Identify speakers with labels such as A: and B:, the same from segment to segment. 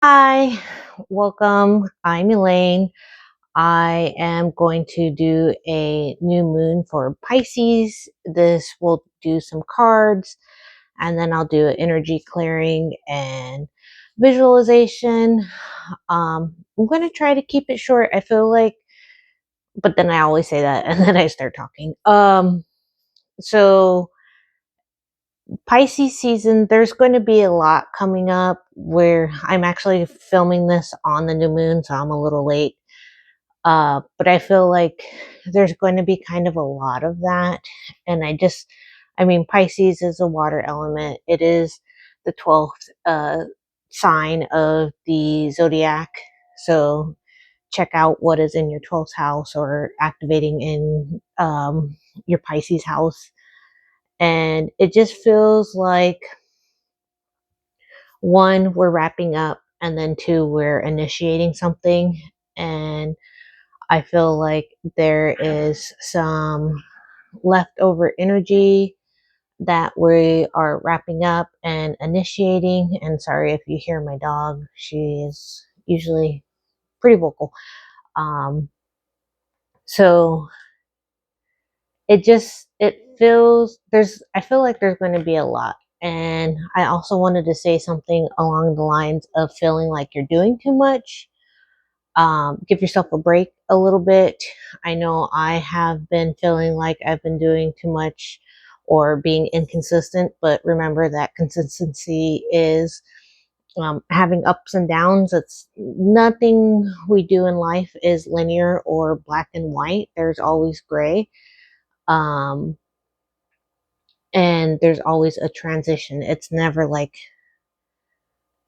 A: Hi, welcome. I'm Elaine. I am going to do a new moon for Pisces. This will do some cards, and then I'll do an energy clearing and visualization. I'm going to try to keep it short. I feel like, but then I always say that and then I start talking. So Pisces season, there's going to be a lot coming up where I'm actually filming this on the new moon, so I'm a little late. But I feel like there's going to be kind of a lot of that. And I mean, Pisces is a water element. It is the 12th sign of the zodiac. So check out what is in your 12th house or activating in your Pisces house. And it just feels like one, we're wrapping up, and then two, we're initiating something. And I feel like there is some leftover energy that we are wrapping up and initiating. And sorry if you hear my dog, she is usually pretty vocal. So it feels I feel like there's going to be a lot. And I also wanted to say something along the lines of feeling like you're doing too much. Give yourself a break a little bit. I know I have been feeling like I've been doing too much or being inconsistent, but remember that consistency is having ups and downs. It's nothing we do in life is linear or black and white. There's always gray. Um, and there's always a transition. It's never like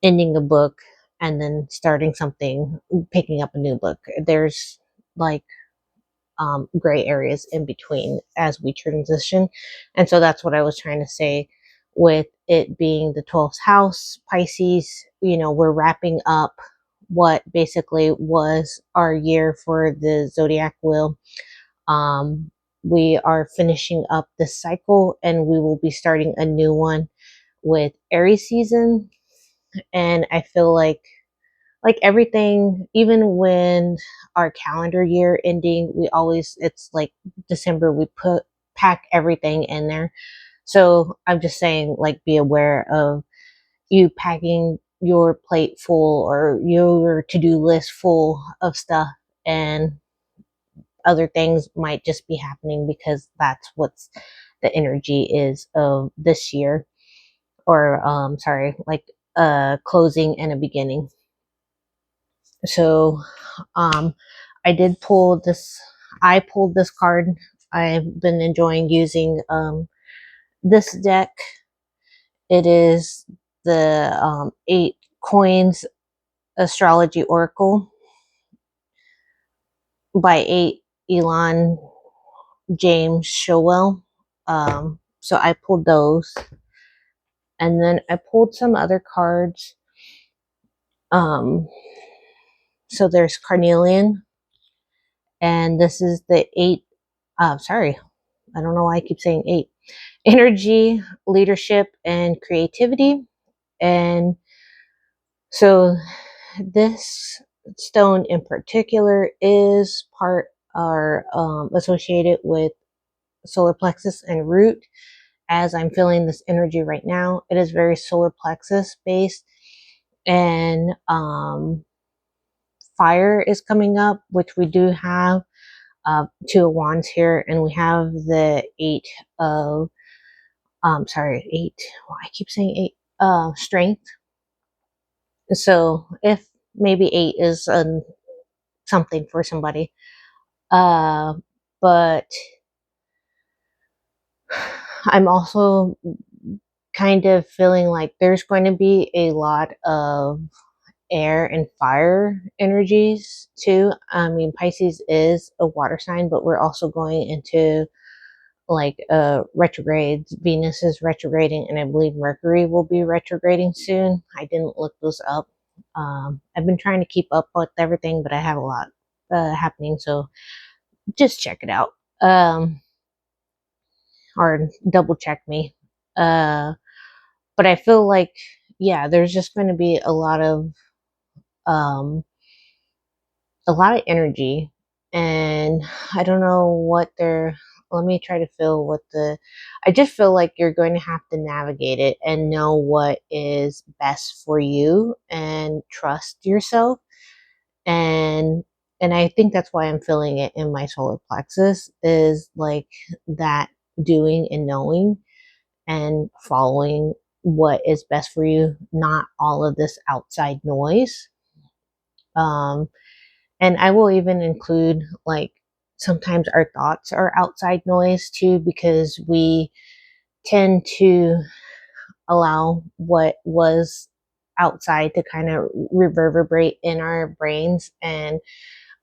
A: ending a book and then starting something, picking up a new book. There's like gray areas in between as we transition. And so that's what I was trying to say with it being the 12th house, Pisces. We're wrapping up what basically was our year for the zodiac wheel. Um, we are finishing up this cycle and we will be starting a new one with Aries season. And I feel like everything, even when our calendar year ending, it's like December, we pack everything in there. So I'm just saying, like, be aware of you packing your plate full or your to-do list full of stuff, and other things might just be happening because that's what's the energy is of this year, or sorry, like closing and a beginning. So um I did pull this I pulled this card. I've been enjoying using this deck. It is the 8 coins astrology oracle by 8 Elon James Showell. So I pulled those, and then I pulled some other cards. um so there's carnelian, and this is the 8. Sorry, I don't know why I keep saying 8. Energy, leadership, and creativity. And so this stone in particular is part are associated with solar plexus and root. As I'm feeling this energy right now, it is very solar plexus based. And fire is coming up, which we do have 2 of wands here, and we have the 8 of sorry, 8. Well, I keep saying 8. Strength. So if maybe 8 is something for somebody, uh, but I'm also kind of feeling like there's going to be a lot of air and fire energies too. I mean, Pisces is a water sign, but we're also going into like retrogrades. Venus is retrograding, and I believe Mercury will be retrograding soon. I didn't look those up. I've been trying to keep up with everything, but I have a lot happening, so just check it out, or double check me. uh but I feel like, yeah, there's just going to be a lot of um, a lot of energy, and I don't know what they're. Let me try to feel what the. I just feel like you're going to have to navigate it and know what is best for you and trust yourself. And I think that's why I'm feeling it in my solar plexus is like that doing and knowing and following what is best for you, not all of this outside noise. Um, and I will even include like sometimes our thoughts are outside noise too, because we tend to allow what was outside to kind of reverberate in our brains and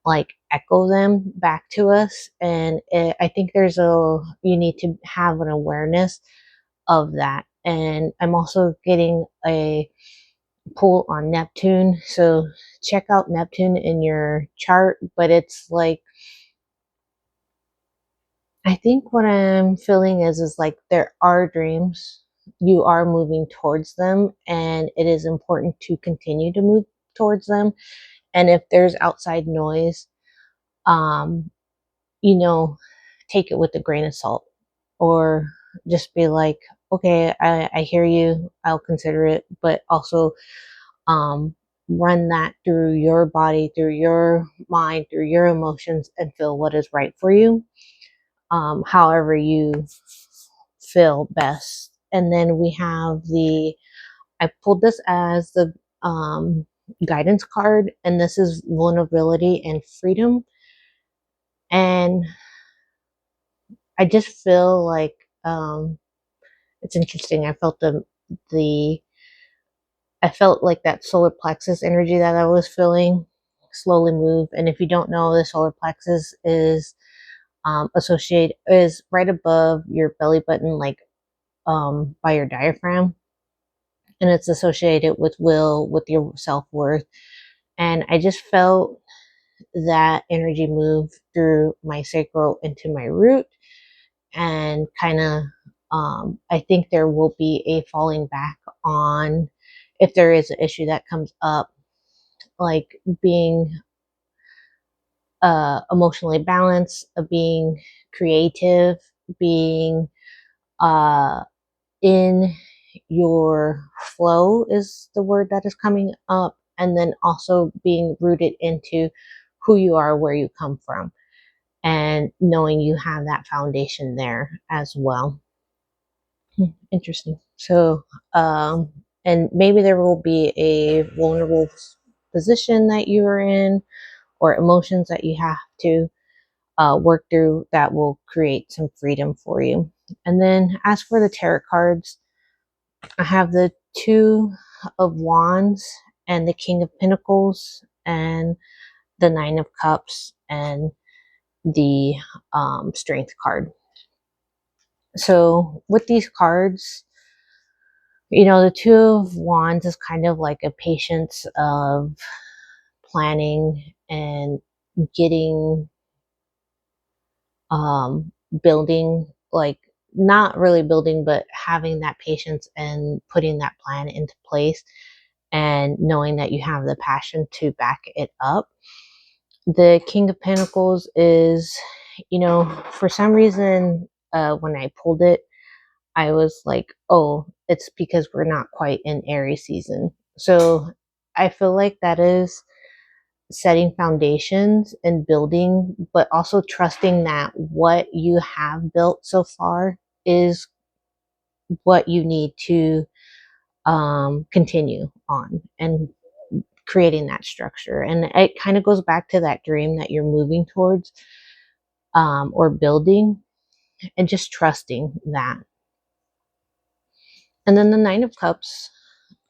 A: like echo them back to us. And I think you need to have an awareness of that. And I'm also getting a pull on Neptune. So check out Neptune in your chart, but it's like, I think what I'm feeling is like there are dreams, you are moving towards them, and it is important to continue to move towards them. And if there's outside noise, um, you know, take it with a grain of salt, or just be like, okay, I hear you, I'll consider it, but also um, run that through your body, through your mind, through your emotions, and feel what is right for you, however you feel best. And then we have I pulled this as the um, guidance card, and this is vulnerability and freedom. And I just feel like it's interesting. The I felt like that solar plexus energy that I was feeling slowly move. And if you don't know, the solar plexus is is right above your belly button, like by your diaphragm, and it's associated with will, with your self worth. And I just felt that energy move through my sacral into my root, and kind of I think there will be a falling back on if there is an issue that comes up, like being emotionally balanced, being creative, being uh, in your flow is the word that is coming up, and then also being rooted into who you are, where you come from, and knowing you have that foundation there as well. Interesting. So, and maybe there will be a vulnerable position that you are in, or emotions that you have to work through that will create some freedom for you. And then, as for the tarot cards, I have the Two of Wands and the King of Pentacles and the Nine of Cups and the Strength card. So, with these cards, the Two of Wands is kind of like a patience of planning and getting, building, like not really building, but having that patience and putting that plan into place and knowing that you have the passion to back it up. The King of Pentacles is, for some reason, when I pulled it, I was like, oh, it's because we're not quite in Aries season. So I feel like that is setting foundations and building, but also trusting that what you have built so far is what you need to continue on and creating that structure. And it kind of goes back to that dream that you're moving towards, or building, and just trusting that. And then the Nine of Cups,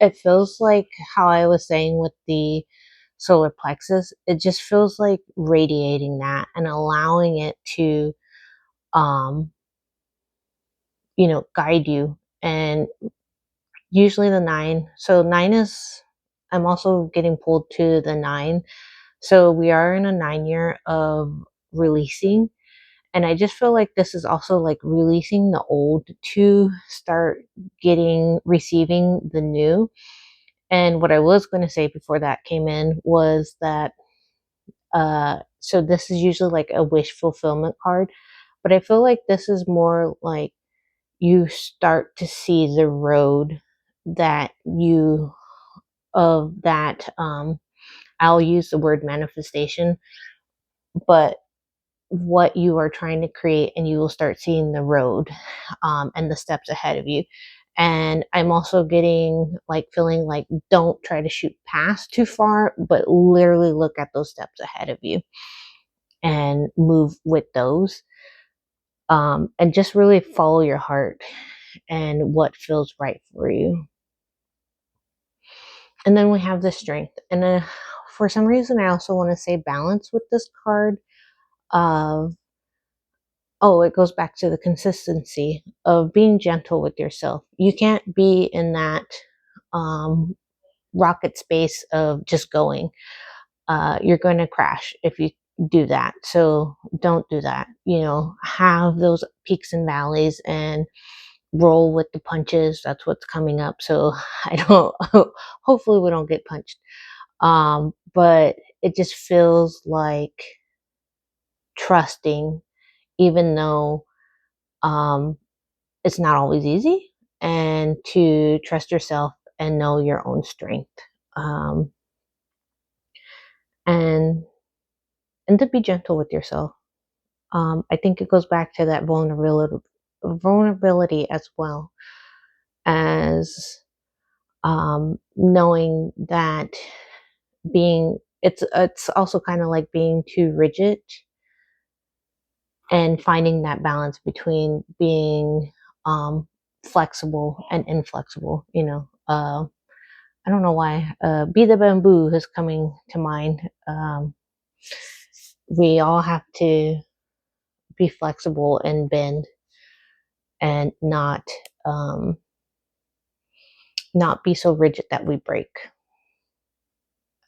A: it feels like how I was saying with the solar plexus, it just feels like radiating that and allowing it to, um, guide you. And usually the nine, so nine is, I'm also getting pulled to the nine. So we are in a 9 year of releasing. And I just feel like this is also like releasing the old to start receiving the new. And what I was going to say before that came in was that, so this is usually like a wish fulfillment card, but I feel like this is more like you start to see the road that you, of that, I'll use the word manifestation, but what you are trying to create, and you will start seeing the road, and the steps ahead of you. And I'm also getting like feeling like don't try to shoot past too far, but literally look at those steps ahead of you and move with those, and just really follow your heart and what feels right for you. And then we have the strength, and for some reason I also want to say balance with this card of, oh, it goes back to the consistency of being gentle with yourself. You can't be in that, um, rocket space of just going. You're going to crash if you do that. So don't do that. Have those peaks and valleys and roll with the punches. That's what's coming up. So I don't, hopefully, we don't get punched. But it just feels like trusting, even though, um, it's not always easy, and to trust yourself and know your own strength, um, and to be gentle with yourself. I think it goes back to that vulnerability as well as, knowing that being it's also kind of like being too rigid, and finding that balance between being, flexible and inflexible. I don't know why. Be the bamboo is coming to mind. We all have to be flexible and bend, and um, not be so rigid that we break,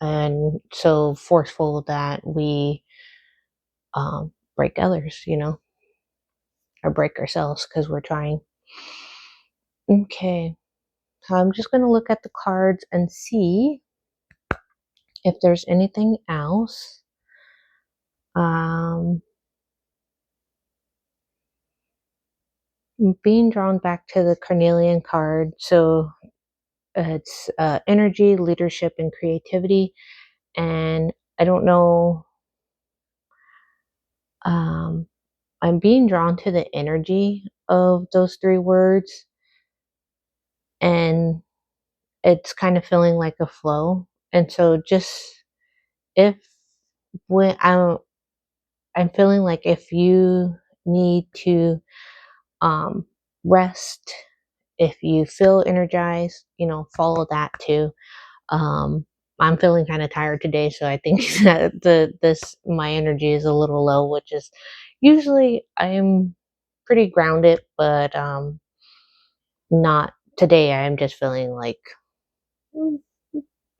A: and so forceful that we, break others, or break ourselves because we're trying. Okay, so I'm just going to look at the cards and see if there's anything else. Um, being drawn back to the carnelian card, so it's, energy, leadership, and creativity. And I don't know. Um, I'm being drawn to the energy of those three words, and it's kind of feeling like a flow. And so, just if when I'm feeling like if you need to, um, rest, if you feel energized, follow that too. Um, I'm feeling kind of tired today, so I think that my energy is a little low, which is usually I'm pretty grounded, but, not today. I'm just feeling like, mm,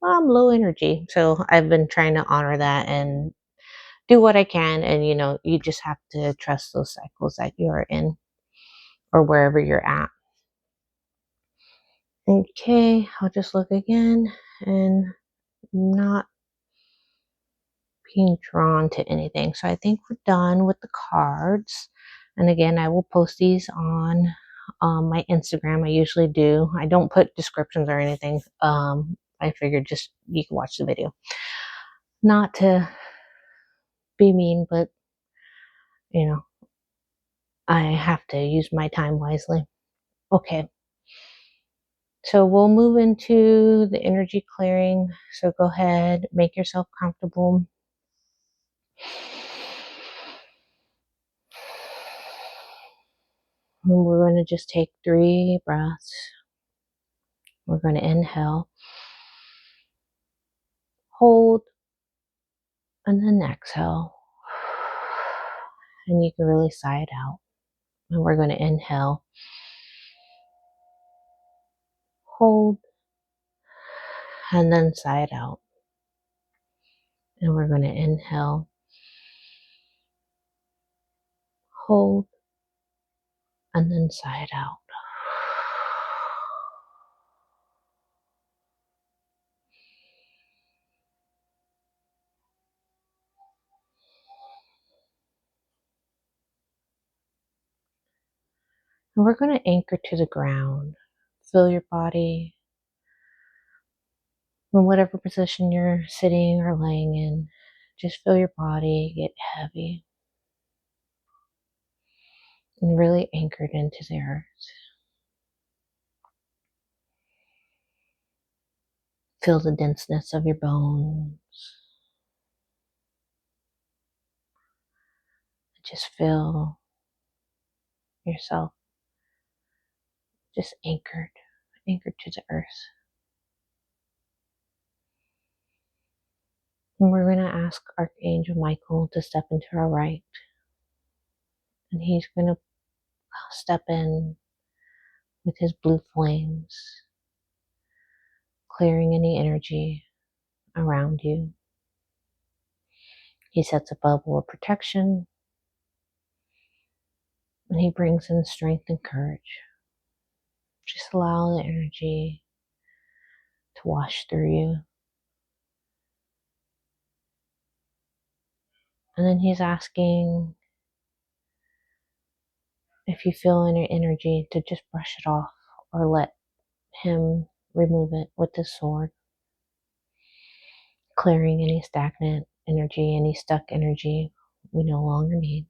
A: I'm low energy. So I've been trying to honor that and do what I can, and you just have to trust those cycles that you're in, or wherever you're at. Okay, I'll just look again, and not being drawn to anything. So I think we're done with the cards. And again, I will post these on, my Instagram. I usually do. I don't put descriptions or anything. I figured just you can watch the video. Not to be mean, but you know, I have to use my time wisely. Okay. So we'll move into the energy clearing. So go ahead, make yourself comfortable. And we're going to just take 3 breaths. We're going to inhale, hold, and then exhale. And you can really sigh it out. And we're going to inhale, hold, and then sigh it out. And we're going to inhale, hold, and then sigh it out. And we're going to anchor to the ground. Feel your body in whatever position you're sitting or laying in. Just feel your body get heavy and really anchored into the earth. Feel the denseness of your bones. Just feel yourself just anchored to the earth. And we're going to ask Archangel Michael to step into our right. And he's going to step in with his blue flames, clearing any energy around you. He sets a bubble of protection, and he brings in strength and courage. Just allow the energy to wash through you. And then he's asking if you feel any energy to just brush it off or let him remove it with his sword, clearing any stagnant energy, any stuck energy we no longer need.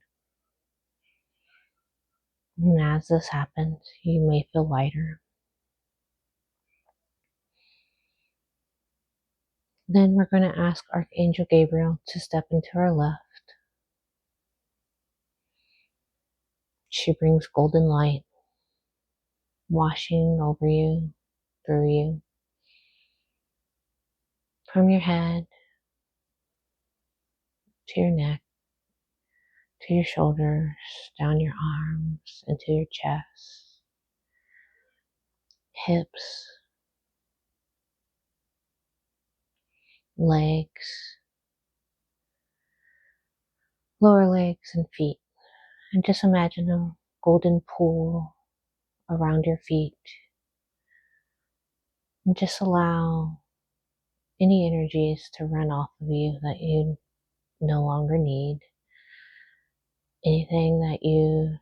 A: And as this happens, you may feel lighter. Then we're going to ask Archangel Gabriel to step into our left. She brings golden light, washing over you, through you, from your head to your neck, to your shoulders, down your arms, into your chest, hips, legs, lower legs, and feet. And just imagine a golden pool around your feet. And just allow any energies to run off of you that you no longer need. Anything that you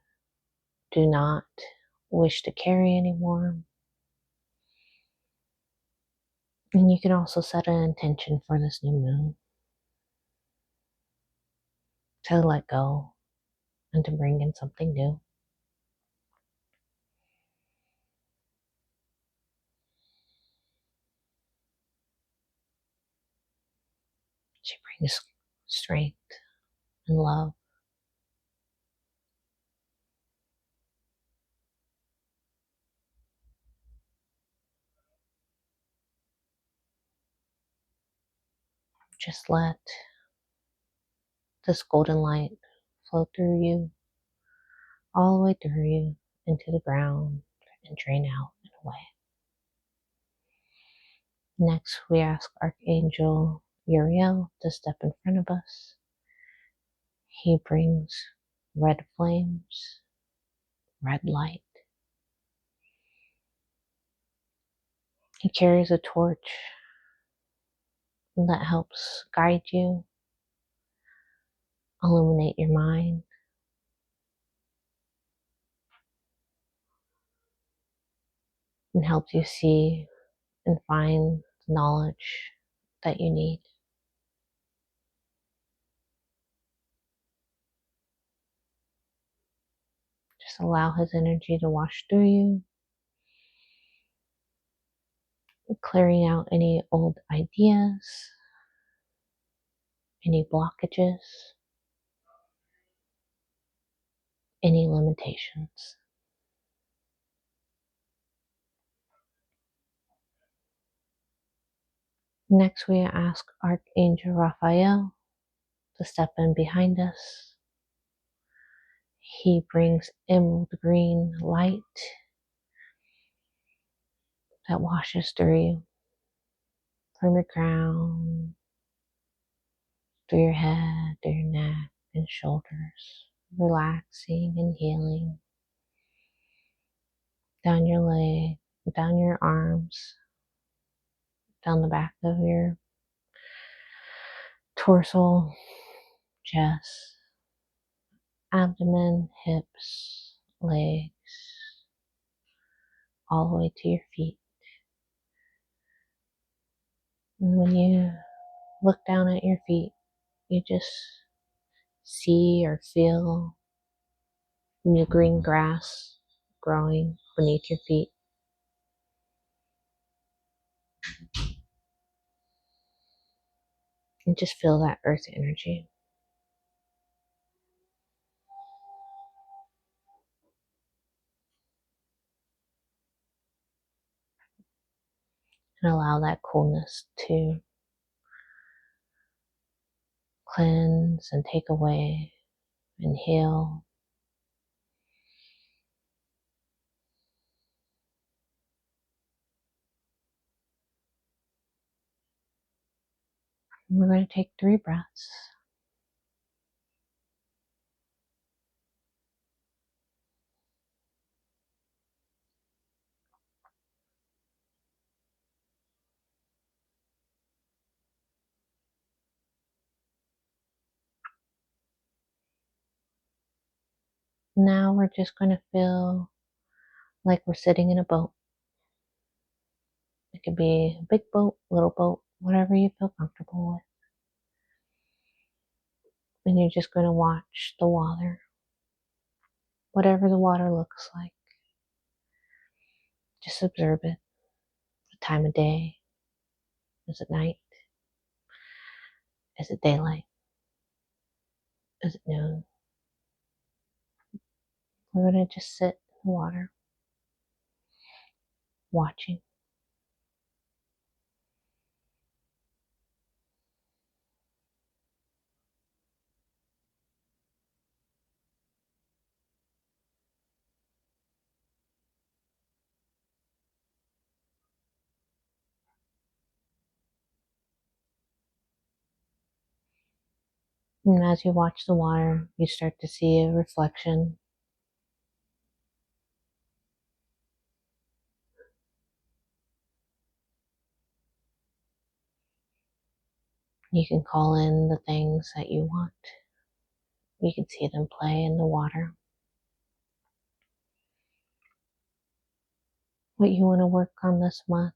A: do not wish to carry anymore. And you can also set an intention for this new moon to let go and to bring in something new. She brings strength and love. Just let this golden light flow through you, all the way through you, into the ground, and drain out and away. Next, we ask Archangel Uriel to step in front of us. He brings red flames, red light. He carries a torch that helps guide you, illuminate your mind, and help you see and find knowledge that you need. Just allow his energy to wash through you, clearing out any old ideas, any blockages, any limitations. Next, we ask Archangel Raphael to step in behind us. He brings emerald green light that washes through you, from your crown, through your head, through your neck and shoulders, relaxing and healing down your leg, down your arms, down the back of your torso, chest, abdomen, hips, legs, all the way to your feet. And when you look down at your feet, you just see or feel new green grass growing beneath your feet. And just feel that earth energy. And allow that coolness to cleanse and take away and heal. And we're going to take 3 breaths. Now we're just going to feel like we're sitting in a boat. It could be a big boat, little boat, whatever you feel comfortable with. And you're just going to watch the water, whatever the water looks like. Just observe it. The time of day. Is it night? Is it daylight? Is it noon? We're going to just sit in the water, watching. And as you watch the water, you start to see a reflection. You can call in the things that you want. You can see them play in the water. What you want to work on this month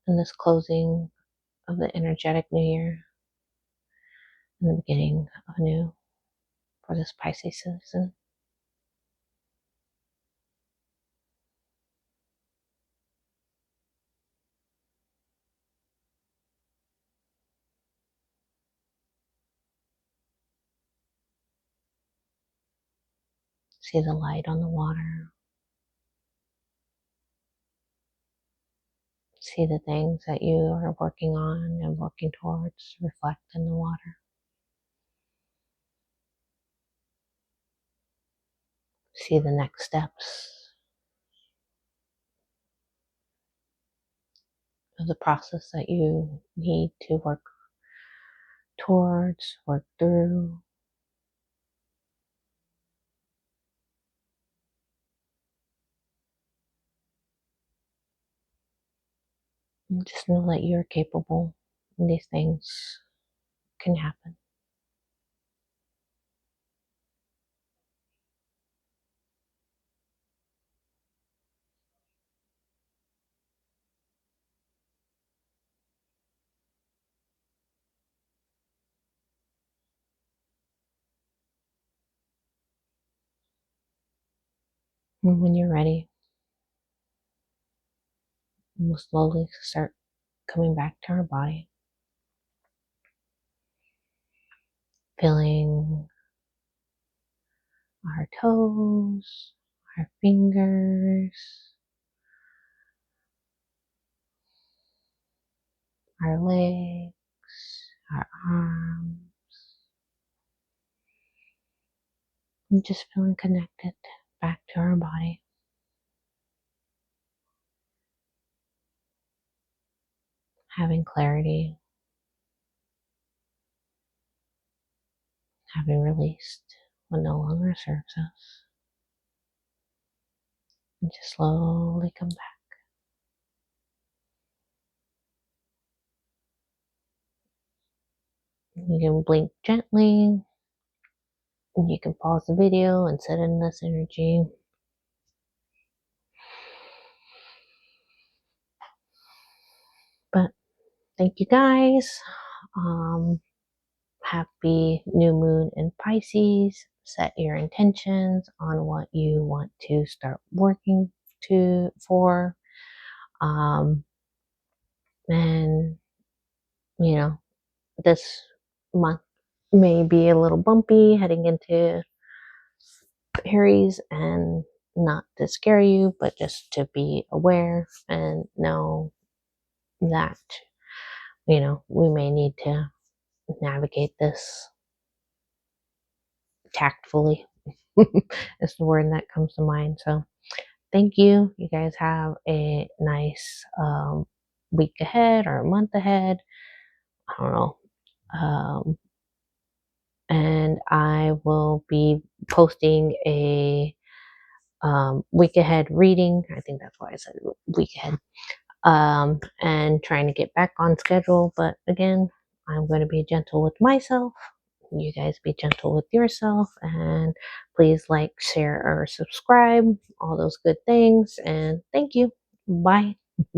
A: and this closing of the energetic new year and the beginning of a new for this Pisces season. See the light on the water. See the things that you are working on and working towards reflect in the water. See the next steps of the process that you need to work towards, work through. And just know that you're capable and these things can happen. And when you're ready, we'll slowly start coming back to our body, feeling our toes, our fingers, our legs, our arms, and just feeling connected back to our body. Having clarity, having released what no longer serves us, and just slowly come back. You can blink gently, and you can pause the video and sit in this energy. But thank you guys. Um, Happy new moon in Pisces. Set your intentions on what you want to start working to for. Um, and you know, this month may be a little bumpy heading into Aries, and not to scare you, but just to be aware and know that, we may need to navigate this tactfully is the word that comes to mind. So thank you. You guys have a nice week ahead or a month ahead. I don't know. And I will be posting a week ahead reading. I think that's why I said week ahead. And trying to get back on schedule. But again, I'm going to be gentle with myself. You guys be gentle with yourself, and please like, share, or subscribe, all those good things. And thank you. Bye.